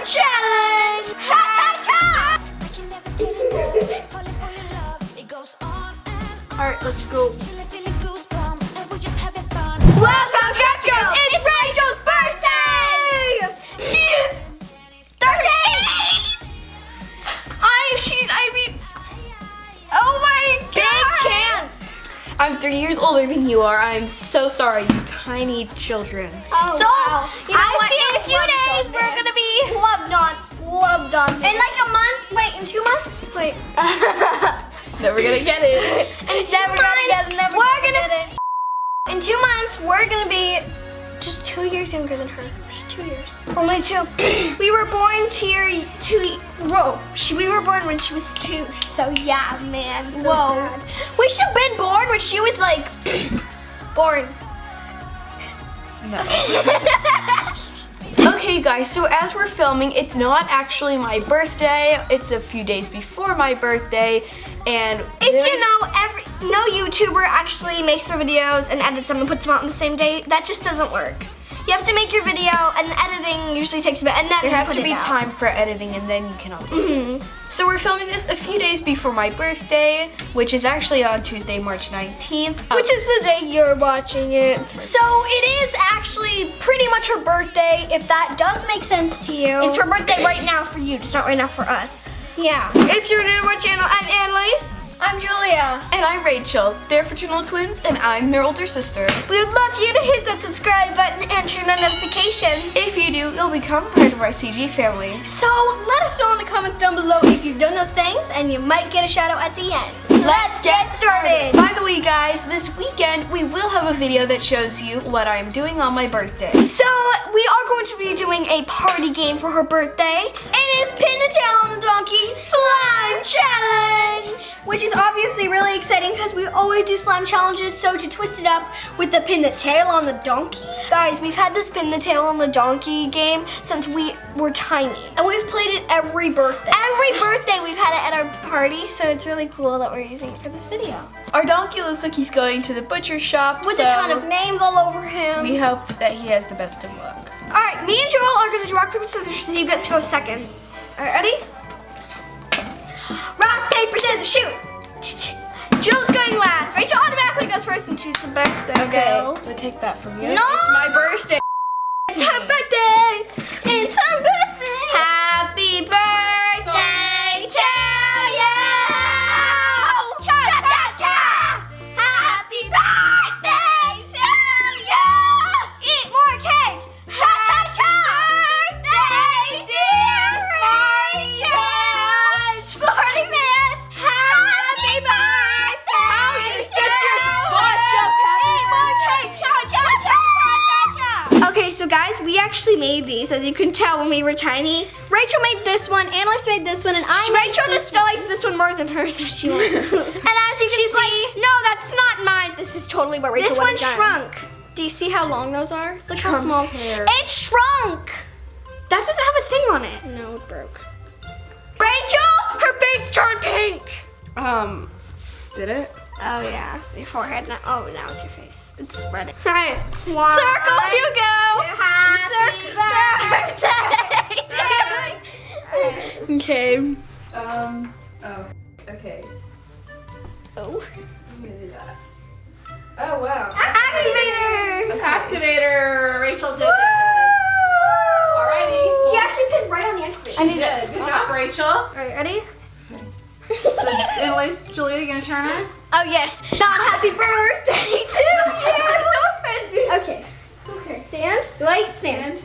Slime challenge! Cha-cha-cha! Alright, let's go. Welcome, Chachos! It's Rachel's birthday! She is 13! Oh my god! Big chance! I'm 3 years older than you are. I'm so sorry, you tiny children. Oh, So, wow. You know I what? see in a few days Loved we're gonna be Loved on. in like a month. Wait, in 2 months? Wait. Never gonna get it. In 2 Never gonna get it, months, never we're gonna gonna. get it. In 2 months, we're gonna be just 2 years younger than her. Just 2 years. Only 2. We were born we were born when she was 2. So yeah, man. So Whoa. sad. We should have been born when she was like born. No. Okay guys, so as we're filming, it's not actually my birthday. It's a few days before my birthday. And If you know, no YouTuber actually makes their videos and edits them and puts them out on the same day. That just doesn't work. You have to make your video, and the editing usually takes a bit, and then there you has put to it be out. time for editing and then you can upload. So we're filming this a few days before my birthday, which is actually on Tuesday, March 19th. Which is the day you're watching it. So it is actually pretty much her birthday, if that does make sense to you. It's her birthday right now for you, just not right now for us. Yeah. If you're new to our channel, I'm Annalise. I'm Julia. And I'm Rachel. They're fraternal twins and I'm their older sister. We would love you to hit that subscribe button and turn on notifications. If you do, you'll become part of our CG family. So let us know in the comments down below if you've done those things, and you might get a shout out at the end. Let's get started. By the way, guys, this weekend we will have a video that shows you what I'm doing on my birthday. So we are going to be doing a party game for her birthday. It is Pin the Tail on the Donkey Slime Challenge, which is obviously really exciting because we always do slime challenges. So to twist it up with the Pin the Tail on the Donkey, Guys, we've had this pin the tail on the donkey game since we were tiny. and we've played it every birthday. Every birthday we've had it at our party, so it's really cool that we're using it for this video. Our donkey looks like he's going to the butcher shop, With so a ton of names all over him. we hope that he has the best of luck. All right, me and Joel are gonna do rock, paper, scissors, so you get to go second. All right, ready? Rock, paper, scissors, shoot. Joel's going last. Rachel automatically goes first and she's the birthday girl. I'll take that from you. No! It's my birthday. It's her birthday. It's her birthday. Happy birthday to you. Cha cha cha. Happy birthday to you. Eat more cake. Cha cha cha. Birthday, dear Rachel. Sporty Mans. Happy birthday. How's your sister's to butt you. up? Happy Eat more cake. Cha cha cha cha cha. Okay, so guys, we actually made these, as you can tell, when we were tiny. Rachel made this one, Annalise made this one, and I made Rachel this just likes this one more than hers, so she wants. And as you can She's see, like, no, that's not mine. This is totally what Rachel this would one have done. shrunk. Do you see how long those are? Look how Trump's small. hair. It shrunk. That doesn't have a thing on it. No, it broke. Rachel, her face turned pink. Did it? Oh yeah, your forehead. Now it's your face. It's spreading. All right, Circles you go. Happy birthday. Okay. Okay. Oh. I'm gonna do that. Oh wow. Activator. Activator, Rachel did it. Alrighty. She actually pinned right on the end of it. She did. Good job, Rachel. All right, ready? So, Annalise, Julia, you gonna turn her? Oh yes. Not happy birthday to you. I'm so offended. Okay. Okay. Stand. Wait. Stand.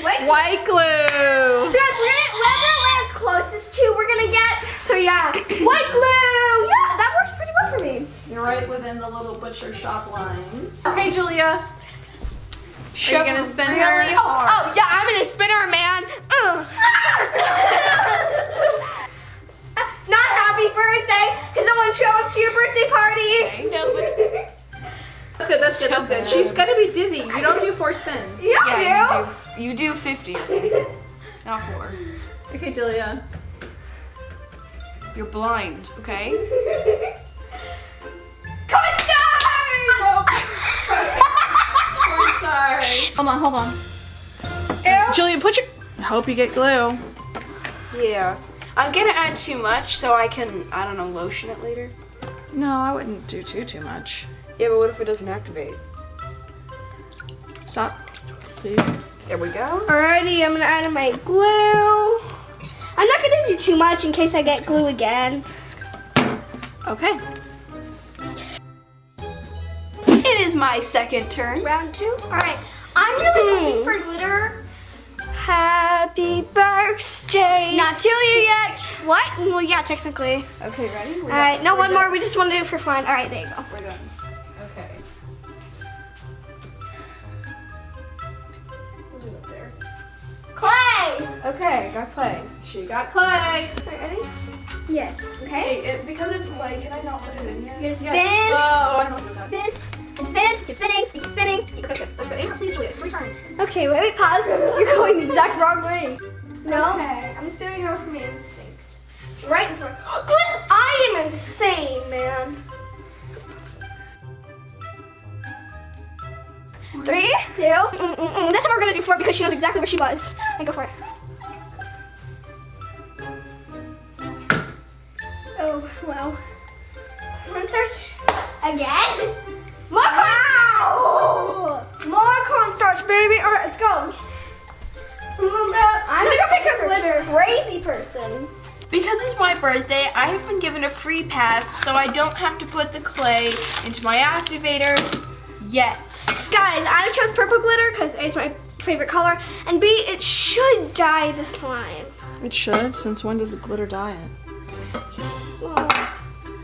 Wait. White glue. So guys, whoever lands closest to, we're gonna get. So yeah, white glue. Yeah, that works pretty well for me. You're right within the little butcher shop lines. Okay, Julia. Shove Are you gonna spin really her? hard. Oh yeah, I'm gonna spin her, man. Not happy birthday, cause I want to show up to your birthday party. I know, but That's good, that's good, that's good. She's gonna be dizzy. You don't do 4 spins. Yeah, you do 50. Not 4. Okay, Julia. You're blind, okay? Come and start! Hold on. Julia, I hope you get glue. Yeah. I'm gonna add too much so I can, I don't know, lotion it later. No, I wouldn't do too much. Yeah, but what if it doesn't activate? Stop, please. There we go. Alrighty, I'm gonna add in my glue. I'm not gonna do too much in case I get glue again. Okay. It is my second turn. Round 2. Alright, I'm really hoping for glitter. Happy birthday. Not to you yet. What? Well, yeah, technically. Okay, ready? Alright, no, one more. We just want to do it for fun. Alright, there you go. We're done. Okay. We'll do it there. Clay! Okay, got clay. She got clay. Ready? Yes. Okay. Hey, because it's clay, can I not put it in yet? You're gonna spin. Yes. Oh, I don't know that. Spin. And spin. Keep spinning. Keep spinning. Okay, let's go. Amber, please, Julia. It's 3 turns. Okay, wait, pause. You're going the exact wrong way. No? Okay, I'm still going from my instinct. Right in front. I am insane, man. 3, 2. That's what we're gonna do for it because she knows exactly where she was. And go for it. Oh, well. Cornstarch. Again? More cornstarch! More cornstarch, baby. All right, let's go. I'm gonna go pick up glitter. Crazy person. Because it's my birthday, I have been given a free pass, so I don't have to put the clay into my activator yet. Guys, I chose purple glitter because it's my favorite color, and B, it should dye the slime. It should. Since when does a glitter dye it?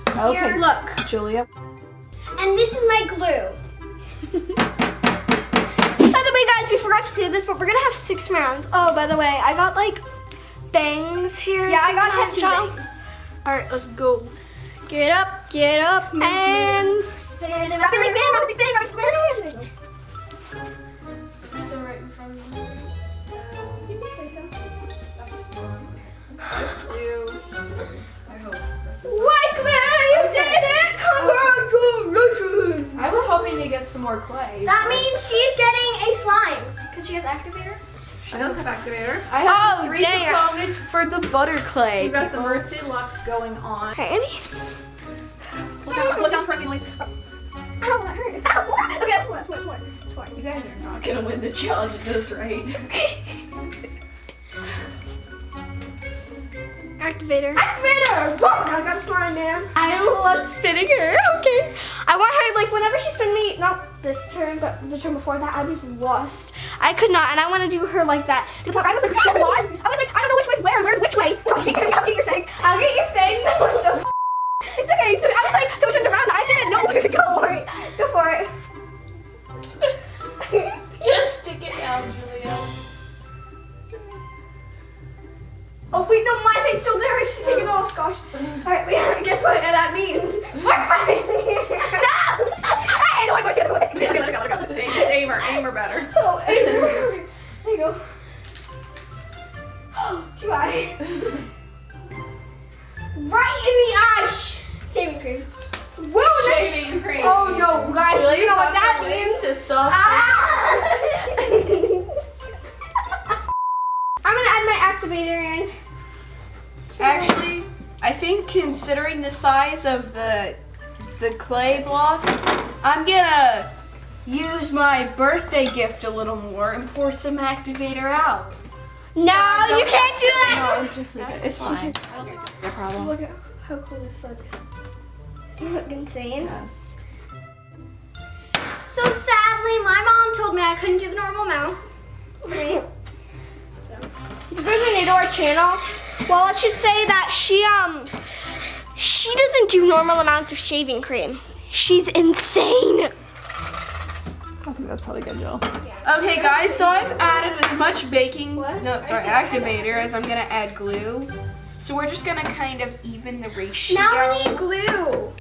Okay, Here, look. Julia. And this is my glue. By the way, guys, we forgot to say this, but we're gonna have 6 rounds. Oh, by the way, I got like bangs here. Yeah, I got tattoo bangs. All right, let's go. Get up, and spin. Rapidly spin, rapidly spin, rapidly spin. Still right in front of me. You can say so. Let's do. I hope. Like that, you did it! Congratulations! I was hoping to get some more clay. That means she's getting a slime because she has activator. She does have activator. I have Oh, 3 dang. components for the butter clay. We've got some birthday luck going on. Okay, Andy. Look down correctly, Lisa. Ow, that hurts. Ow. Okay, that's more. You guys are not gonna win the challenge at this rate. Activator. Activator! Whoa, now I got a slime, man. I love spinning her. Okay. I want her, like, whenever she spin me, not this turn, but the turn before that, I was lost. I could not, and I want to do her like that. To the point where I was, like, so lost. I was like, I don't know which way's where, where's which way. I'll get your thing. I'll get your thing. So, it's okay. So I was like, so turned around. I said, no, we're going to go for it. Go for it. Just stick it down, Julia. Oh wait, no, my thing's still there. I should take it off. Gosh. All right, wait, guess what that means? We're fighting. No! Hey, no, I go the other way. Let her go. Just aim her better. Oh, there you go. Try. Right in the eye. Shaving cream. Whoa, that's- Shaving cream. Oh no, guys, you know what that means? To soft. I'm gonna add my activator in. Actually, I think considering the size of the clay block, I'm gonna use my birthday gift a little more and pour some activator out. No, you can't do that. No, just leave it. It's fine. I don't think it's a problem. Look at how cool this looks. You look insane. Yes. So sadly, my mom told me I couldn't do the normal amount. Right. If you guys are new to our channel, well, let's just say that she doesn't do normal amounts of shaving cream. She's insane. I think that's probably good, Jill. Okay, guys, so I've added as much activator as I'm gonna add glue. So we're just gonna kind of even the ratio. Now we need glue.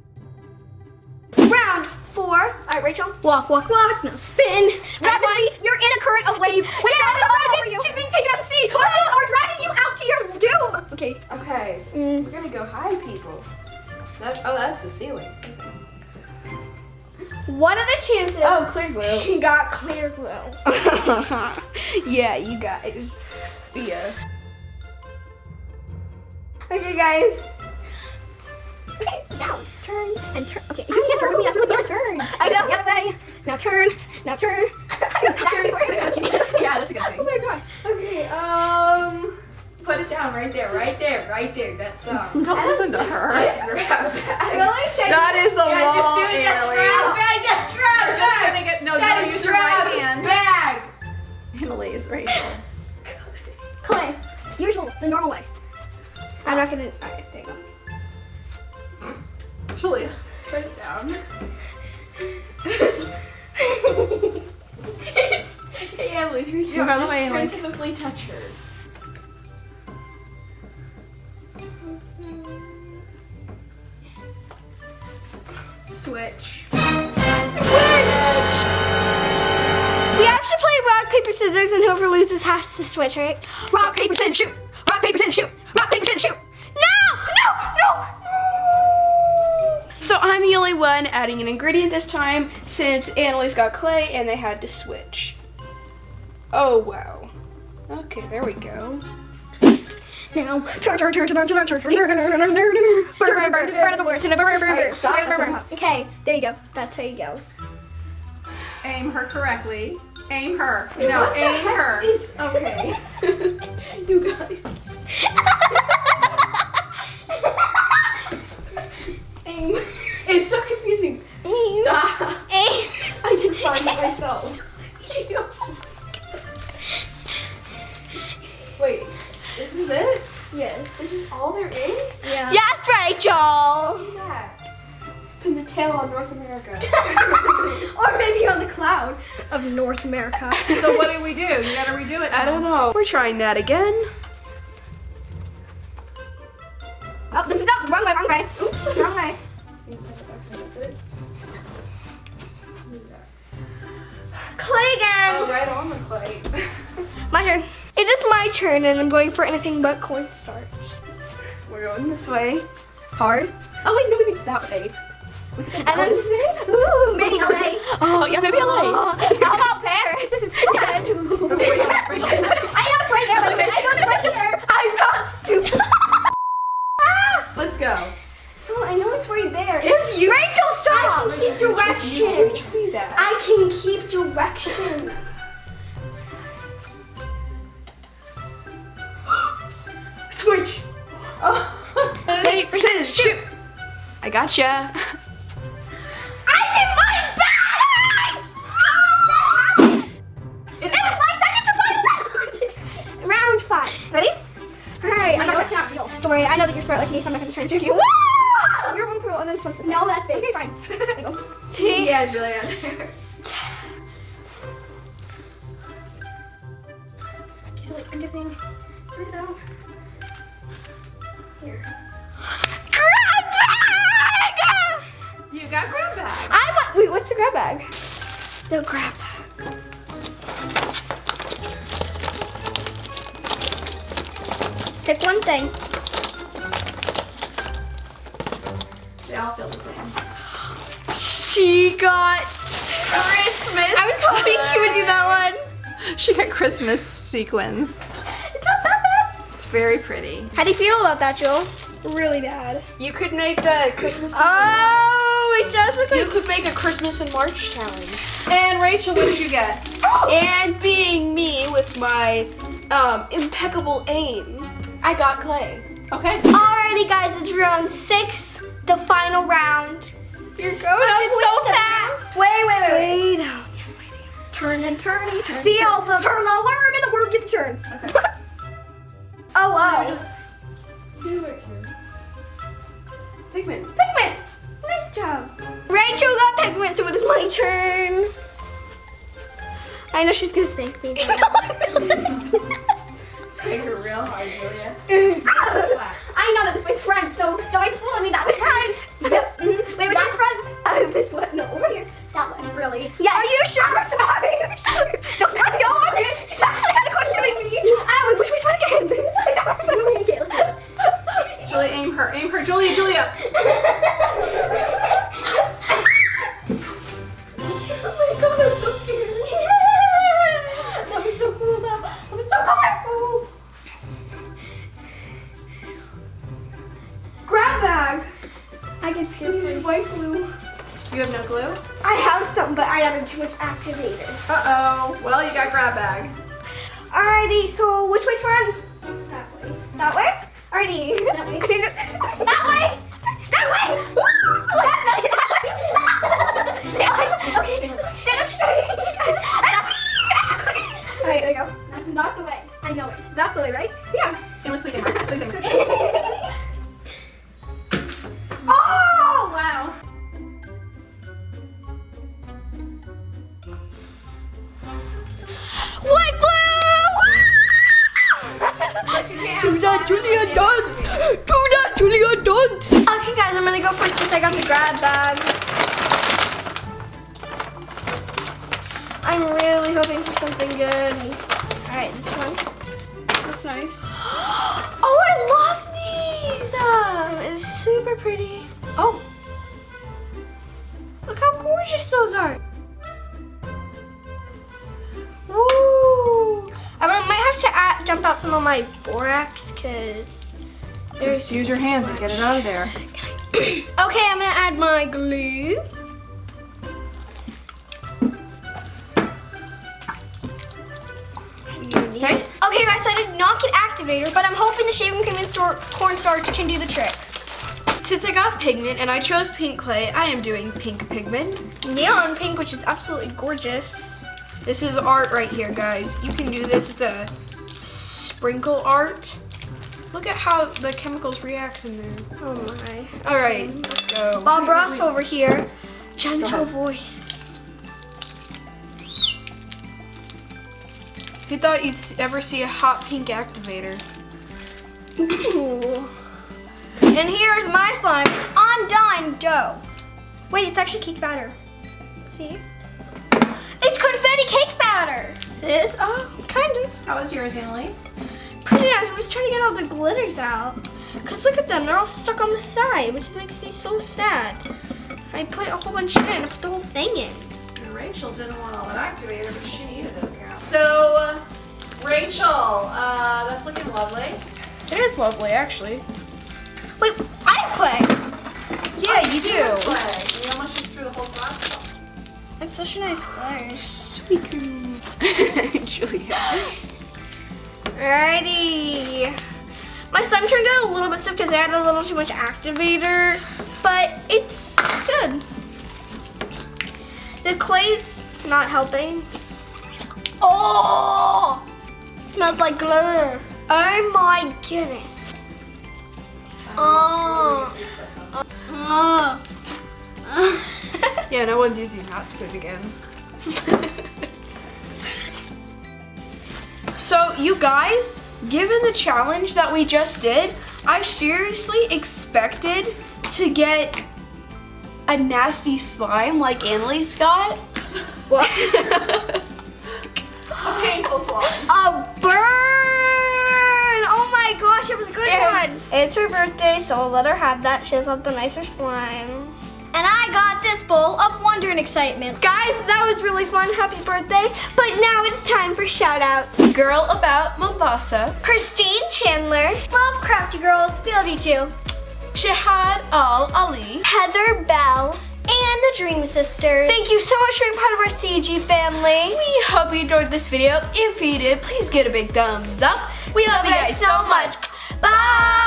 Round 4. All right, Rachel. Walk, walk, walk. Now spin. Rapidly, you're in a current of waves. Wait, she's being taken out to sea. Or dragging you out to your doom. Okay. What are the chances Oh, clear glue. she got clear glue? Yeah, you guys. Yeah. Okay, guys. Okay, now turn and turn. Okay, you can't turn with me. That's what the other turn. I know. The other way. Now turn. Now turn. Yeah, that's a good Oh thing. my god. Okay, Put it down right there, right there, right there. That's Don't listen to her. Let's grab bag. really? Should That is the Yeah, just law, do it. Just Annalise. grab bag. Just grab You're just bag. gonna get no. That No, is use your right grab hand. bag. Annalise, Rachel. Clay, usual, the normal way. I'm not gonna. Alright, there you go. Julia. Put it down. Hey, Annalise, reach Move out of the way, Just Annalise. tentatively touch her. Switch. We have to play rock, paper, scissors, and whoever loses has to switch, right? Rock, paper, scissors, shoot. Rock, paper, scissors, shoot. Rock, paper, scissors, shoot. No! So I'm the only one adding an ingredient this time since Annalise got clay and they had to switch. Oh wow. Okay, there we go. Now, turn, turn, turn, turn, turn, turn, turn, turn, Okay, there you go. That's how you go. Aim her correctly. Aim her. No, aim her. Okay. You guys. Aim. It's so confusing. Aim. Stop. Aim. I can find it myself. Wait, this is it? Yes. This is all there is? Yeah. Yes, Rachel. Yeah. Pin the tail on North America. Or maybe on the cloud of North America. So what do we do? You gotta redo it. I don't know. We're trying that again. Oh, this is up. Wrong way, wrong way. Oops, wrong way. That's it. Clay again. Oh, right on the clay. My turn. It is my turn, and I'm going for anything but cornstarch. We're going this way. Hard. Oh wait, no, maybe it's that way. And I'm just ooh, Maybe LA. Oh yeah, maybe How about Paris? This is fun. I know it's right there, by the way. I know it's right there. I'm not stupid. Let's go. Oh, I know it's right there. If you Rachel, stop! I can keep you direction. see that. I can keep direction. Switch. Oh. Wait, scissors, shoot. I gotcha. I'm in my bag! It was my second to final round. Round 5. Ready? Alright, I know it's not real. Don't worry, I know that you're smart like me, so I'm not going to try and trick you. Woo! You're one girl, and then this one's this No, way. that's big. Okay, fine. There you go. Okay. Yeah, Julia. Okay, so like, I'm guessing. Sort it out. Here. Grab bag! You got grab bag. I want. Wait, what's the grab bag? The grab bag. Pick one thing. They all feel the same. She got Christmas. I was hoping she would do that one. She got Christmas sequins. It's not that bad. It's very pretty. How do you feel about that, Joel? Really bad. You could make the Christmas. Oh, it does look You like. could make a Christmas in March challenge. And Rachel, what did you get? And being me with my impeccable aim, I got clay. Okay. Alrighty, guys, it's round 6, the final round. You're going up so fast. Wait. Wait. Turn and turn. Feel the Turn the worm and the worm gets turned. Oh, wow. Pigment. Pigment. Nice job. Rachel got pigment, so it is my turn. I know she's gonna spank me. Spank her real hard, Julia. I know that this was friend, so don't fool me. That was friend. Wait, which one's friend? This one. No, over here. That one, really. Yes. Are you sure? Are you sure? Let's go on there. She's actually kind of questioning me. I don't know which way's mine again. Okay, let's do it. Julia, aim her. Aim her. Julia. bag. I can use white glue. You have no glue? I have some, but I added too much activator. Uh-oh. Well, you got grab bag. Alrighty, so which way's run? That way. That way? Alrighty. That way. That way. That way. Okay. Alright, there you go. That's not the way. I know it. That's the way, right? Yeah. Please say more. Please say more. Oh, wow. White glue! Do that, Julia, dance! Do that, Julia, dance! Okay, guys, I'm gonna go first since I got the grab bag. I'm really hoping for something good. Alright, this one. That's nice. Oh, I love these! It's super pretty. Oh! Look how gorgeous those are. Woo! I might have to dump out some of my borax because Just use your hands and get it out of there. Okay, I'm gonna add my glue. Okay. Okay, guys, so I did not get activator, but I'm hoping the shaving cream and cornstarch can do the trick. Since I got pigment and I chose pink clay, I am doing pink pigment. Neon pink, which is absolutely gorgeous. This is art right here, guys. You can do this. It's a sprinkle art. Look at how the chemicals react in there. Oh my. All right, let's go. Bob Ross over here. Gentle voice. Who thought you'd ever see a hot pink activator? Ooh. And here's my slime. It's Undyne dough. Wait, it's actually cake batter. See? It's confetti cake batter. It is? Oh, kind of. How was yours, Annalise? Pretty nice. I'm just trying to get all the glitters out. Because look at them. They're all stuck on the side, which makes me so sad. I put a whole bunch in. I put the whole thing in. Rachel didn't want all that activator, but she needed it apparently. So, Rachel, that's looking lovely. It is lovely, actually. Wait, I have clay. Yeah, you do. You almost just threw the whole glass off. It's such a nice clay. Sweet girl. Julia. Alrighty. My slime turned out a little bit stiff because I added a little too much activator, but it's good. The clay's not helping. Oh! Smells like glitter. Oh my goodness. Oh. Yeah, no one's using that spoon again. So, you guys, given the challenge that we just did, I seriously expected to get a nasty slime like Annalise got. What? A painful slime. A burn! Oh my gosh, it was a good one. It's her birthday, so I'll let her have that. She has the nicer slime. And I got this bowl of wonder and excitement. Guys, that was really fun. Happy birthday. But now it's time for shout outs. Girl About Mombasa, Christine Chandler, Love crafty girls. We love you too. Shahad Al Ali, Heather Bell. And the Dream Sisters. Thank you so much for being part of our CG family. we hope you enjoyed this video. If you did, please give it a big thumbs up. We love you guys so much. Bye.